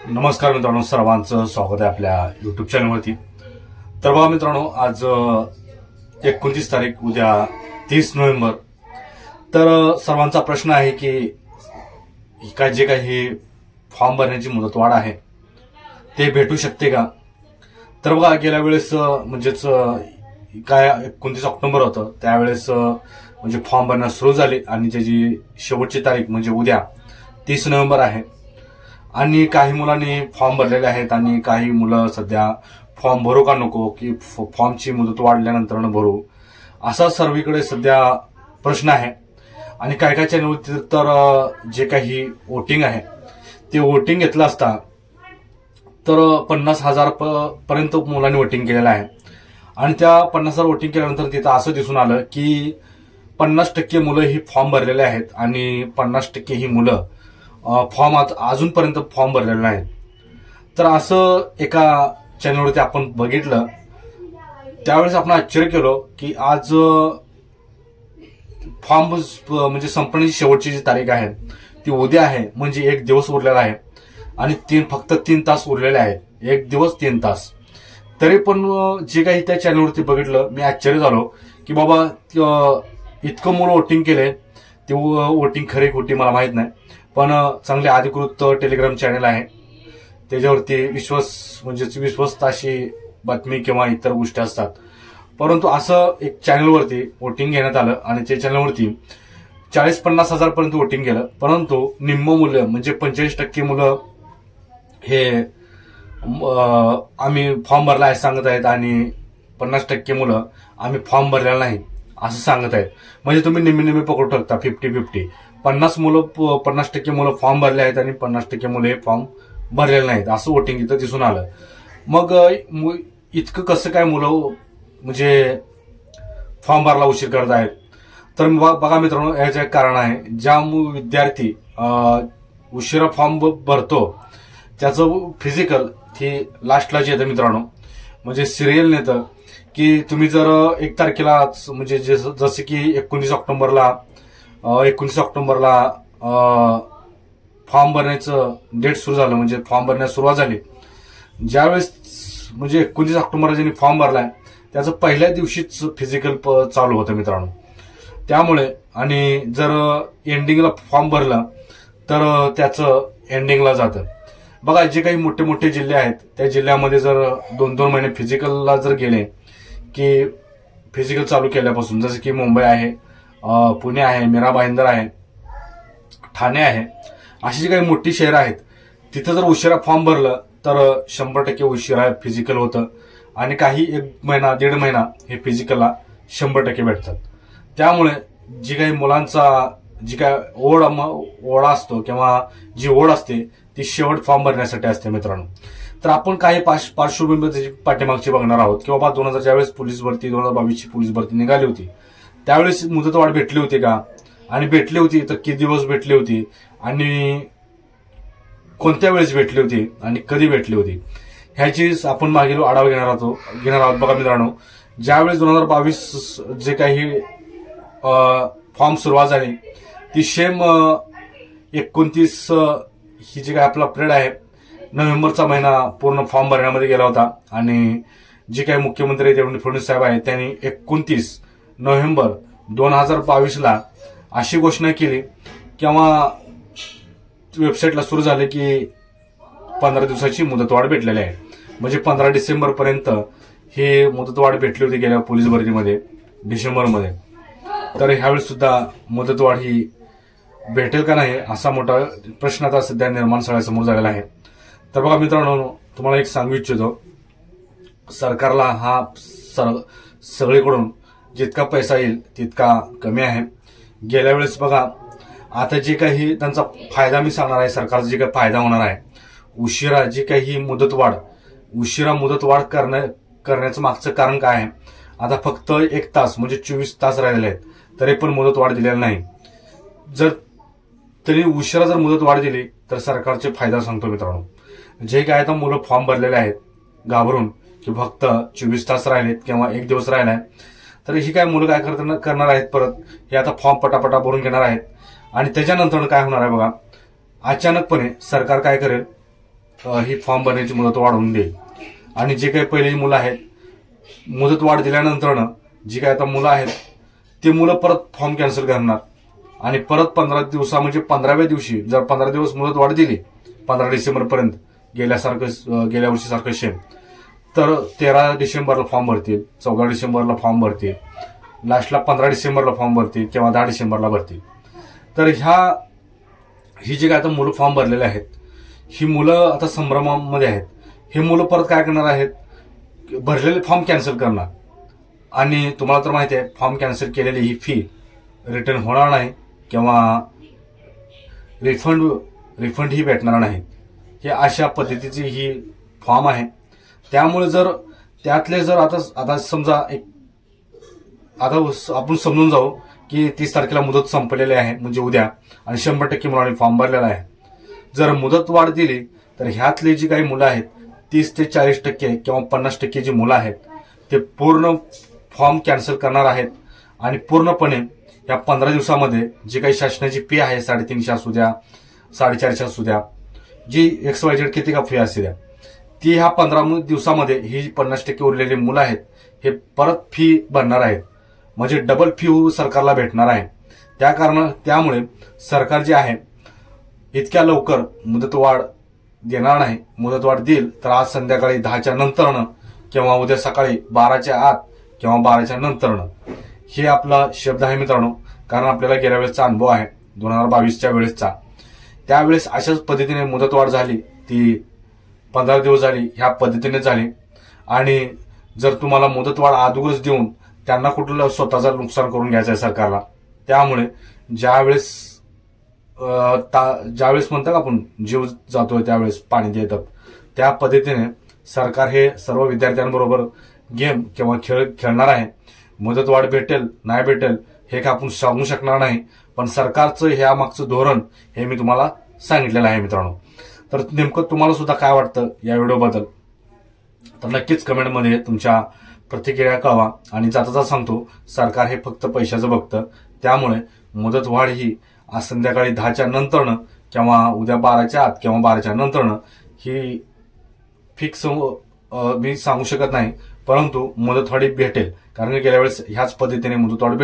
नमस्कार मित्रांनो, सर्वांचं स्वागत आहे आपल्या युट्यूब चॅनलवरती। तर बघा मित्रांनो, आज 29 तारीख, उद्या 30 नोव्हेंबर। तर सर्वांचा प्रश्न आहे की काय जे काही फॉर्म भरण्याची मुदतवाढ आहे ते भेटू शकते का। तर बघा, गेल्या वेळेस म्हणजेच काय 29 ऑक्टोबर होतं, त्यावेळेस म्हणजे फॉर्म भरण्यास सुरू झाले आणि त्याची शेवटची तारीख म्हणजे उद्या 30 नोव्हेंबर आहे। आणि काही मुलांनी फॉर्म भरलेले आहेत आणि काही मुलं सध्या फॉर्म भरू का नको, की फॉर्मची मुदत वाढल्यानंतर भरू, असा सर्वीकडे सध्या प्रश्न आहे। आणि काय काय चॅनलवरती तर जे काही वोटिंग आहे ते वोटिंग घेतलं असता तर 50,000 पर्यंत मुलांनी वोटिंग केलेलं आहे। आणि त्या 50,000 वोटिंग केल्यानंतर तिथं असं दिसून आलं की 50% मुलं ही फॉर्म भरलेले आहेत आणि 50% ही मुलं फॉर्म अजूनपर्यंत फॉर्म भरलेला नाही। तर असं एका चॅनलवरती आपण बघितलं, त्यावेळेस आपण आश्चर्य केलो की आज फॉर्म म्हणजे संपण्याची शेवटची जी तारीख आहे ती उद्या आहे, म्हणजे एक दिवस उरलेला आहे आणि फक्त 3 तास उरलेले आहेत, एक दिवस 3 तास। तरी पण जे काही त्या चॅनलवरती बघितलं, मी आश्चर्य झालो की बाबा इतकं मुलं वोटिंग केले, ते वोटिंग खरी खोटी मला माहित नाही, पण चांगले अधिकृत टेलिग्राम चॅनल आहे, त्याच्यावरती विश्वस्त अशी बातमी किंवा इतर गोष्टी असतात। परंतु असं एक चॅनलवरती वोटिंग घेण्यात आलं आणि त्या चॅनलवरती 40-50 हजार पर्यंत वोटिंग केलं, परंतु निम्म मुलं म्हणजे 45% मुलं हे आम्ही फॉर्म भरला आहे सांगत आहेत आणि 50% मुलं आम्ही फॉर्म भरलेला नाही असं सांगत आहेत। म्हणजे तुम्ही निम्मे पकडू शकता, 50-50। 50% मुलं फॉर्म भरले आहेत आणि 50% मुलं हे फॉर्म भरलेले नाहीत, असं वोटिंग इथं दिसून आलं। मग इतकं कसं काय मुलं म्हणजे फॉर्म भरायला उशीर करत आहेत। तर बघा मित्रांनो, याचं एक कारण आहे, ज्या विद्यार्थी उशिरा फॉर्म भरतो त्याचं फिजिकल हे लास्टला येतं मित्रांनो, म्हणजे सिरियल नेतं की तुम्ही जर 1 तारखेला म्हणजे जसे की 19 ऑक्टोबरला फॉर्म भरण्याचं डेट सुरू झालं, म्हणजे फॉर्म भरण्यास सुरुवात झाली, ज्यावेळेस म्हणजे 19 ऑक्टोबरला ज्यांनी फॉर्म भरलाय त्याचं पहिल्या दिवशीच फिजिकल चालू होतं मित्रांनो। त्यामुळे आणि जर एंडिंगला फॉर्म भरला तर त्याचं एंडिंगला जातं। बघा, जे काही मोठे मोठे जिल्हे आहेत त्या जिल्ह्यामध्ये जर 2-2 महिने फिजिकलला जर गेले, की फिजिकल चालू केल्यापासून, जसं की मुंबई आहे, पुणे आहे, मीरा भाईंदर आहे, ठाणे आहे, अशी जी काही मोठी शहरं आहेत तिथं जर उशिरा फॉर्म भरलं तर 100% उशिरा फिजिकल होतं आणि काही 1 महिना 1.5 महिना हे फिजिकलला 100% भेटतात। त्यामुळे जी काही मुलांचा जी काय ओढा असतो किंवा जी ओढ असते ती शेवट फॉर्म भरण्यासाठी असते मित्रांनो। तर आपण काही पार्श्वभूमी पाठीमागची बघणार आहोत की बाबा 2000 ज्यावेळेस पोलीस भरती 2022ची पोलीस भरती निघाली होती त्यावेळेस मुदतवाढ भेटली होती का, आणि भेटली होती तर किती दिवस भेटली होती आणि कोणत्या वेळेस भेटली होती आणि कधी भेटली होती, ह्याची आपण मागील आढावा घेणार आहोत। बघा मित्रांनो, ज्यावेळेस 2022 जे काही फॉर्म सुरुवात झाली ती सेम 29 ही जी काही आपला पिरियड आहे, नोव्हेंबरचा महिना पूर्ण फॉर्म भरण्यामध्ये गेला होता आणि जे काही मुख्यमंत्री देवेंद्र फडणवीस साहेब आहेत त्यांनी 29 नोव्हेंबर 2022ला अशी घोषणा केली किंवा वेबसाईटला सुरू झाले की 15 दिवसाची मुदतवाढ भेटलेली आहे, म्हणजे 15 डिसेंबर पर्यंत ही मुदतवाढ भेटली होती गेल्या पोलीस भरतीमध्ये डिसेंबरमध्ये। तर ह्यावेळी सुद्धा मुदतवाढ ही भेटेल का नाही असा मोठा प्रश्न आता सध्या निर्माण सगळ्यासमोर झालेला आहे। तर बघा मित्रांनो, तुम्हाला एक सांगू इच्छितो, सरकारला हा सगळीकडून जितका पैसा येईल तितका कमी आहे। गेल्या वेळेस बघा, आता जे काही त्यांचा फायदा मी सांगणार आहे, सरकारचा जे काही फायदा होणार आहे, उशिरा जी काही मुदतवाढ करण्याचं मागचं कारण काय आहे, आता फक्त 1 तास म्हणजे 24 तास राहिलेले आहेत तरी पण मुदतवाढ दिलेली नाही। जर तरी उशिरा जर मुदतवाढ दिली तर सरकारचे फायदा सांगतो मित्रांनो, जे काय आता मुलं फॉर्म भरलेले आहेत घाबरून की फक्त 24 तास राहिलेत किंवा 1 दिवस राहिलाय, तर ही काय मुलं काय करणार आहेत, परत हे आता फॉर्म पटापटा भरून घेणार आहेत आणि त्याच्यानंतर काय होणार आहे बघा, अचानकपणे सरकार काय करेल, ही फॉर्म भरण्याची मुदत वाढवून देईल. आणि जे काही पहिली मुलं आहेत, मुदत वाढ दिल्यानंतर जी काही आता मुलं आहेत ते मुलं परत फॉर्म कॅन्सल करणार आणि परत 15 दिवसा म्हणजे 15व्या दिवशी जर 15 दिवस मुदत वाढ दिली 15 डिसेंबर पर्यंत गेल्या वर्षीसारखं सेम, तर 13 डिसेंबरला फॉर्म भरतील, 14 डिसेंबरला फॉर्म भरतील, लास्टला 15 डिसेंबरला फॉर्म भरतील किंवा 10 डिसेंबरला भरतील. तर ही जी काय आता मुलं फॉर्म भरलेले आहेत, ही मुलं आता संभ्रमामध्ये आहेत. हे मुलं परत काय करणार आहेत, भरलेले फॉर्म कॅन्सल करणार. आणि तुम्हाला तर माहिती आहे, फॉर्म कॅन्सल केलेली ही फी रिटर्न होणार नाही किंवा रिफंड ही भेटणार नाही. हे अशा पद्धतीची ही फॉर्म आहे. त्यामुळे जर त्यातले जर आता समजा आता आपण समजून जाऊ की 30 तारखेला मुदत संपलेली आहे म्हणजे उद्या, आणि 100% मुलांनी फॉर्म भरलेला आहे. जर मुदत वाढ दिली तर ह्यातली जी काही मुलं आहेत 30 ते 40% किंवा 50% जी मुलं आहेत ते पूर्ण फॉर्म कॅन्सल करणार आहेत. आणि पूर्णपणे या 15 दिवसामध्ये जी काही शासनाची फी आहे 350 असू द्या, 450 असू द्या, जी XYZ किती का फी असू द्या, ती ह्या 15 दिवसामध्ये ही 50% उरलेली मुलं आहेत हे परत फी भरणार आहेत. म्हणजे डबल फी सरकारला भेटणार आहे. त्यामुळे सरकार जे आहे इतक्या लवकर मुदतवाढ देणार नाही. मुदतवाढ देईल तर आज संध्याकाळी 10च्या नंतरनं किंवा उद्या सकाळी 12च्या आत किंवा 12च्या नंतरनं. हे आपला शब्द आहे मित्रांनो, कारण आपल्याला गेल्या वेळेसचा अनुभव आहे 2022च्या वेळेसचा. त्यावेळेस अशाच पद्धतीने मुदतवाढ झाली, ती 15 दिवस झाली, ह्या पद्धतीने झाली. आणि जर तुम्हाला मुदतवाढ अगोदरच देऊन त्यांना कुठलं स्वतःचं नुकसान करून घ्यायचं आहे सरकारला. त्यामुळे ज्यावेळेस म्हणतात आपण जीव जातोय त्यावेळेस पाणी देतात, त्या पद्धतीने सरकार हे सर्व विद्यार्थ्यांबरोबर गेम किंवा खेळ खेळणार आहे. मुदतवाढ भेटेल नाही भेटेल हे काय आपण सांगू शकणार नाही, पण सरकारचं ह्या मागचं धोरण हे मी तुम्हाला सांगितलेलं आहे मित्रांनो. तर नेमकं तुम्हाला सुद्धा काय वाटतं या व्हिडिओबद्दल, तर नक्कीच कमेंटमध्ये तुमच्या प्रतिक्रिया कळवा. आणि जाता सांगतो, सरकार हे फक्त पैशाचं बघतं. त्यामुळे मुदतवाढ ही आज संध्याकाळी 10च्या नंतरनं किंवा उद्या 12च्या आत किंवा 12च्या नंतरनं ही फिक्स मी सांगू शकत नाही, परंतु मुदतवाढ भेटेल. कारण गेल्या वेळेस ह्याच पद्धतीने मुदतवाढ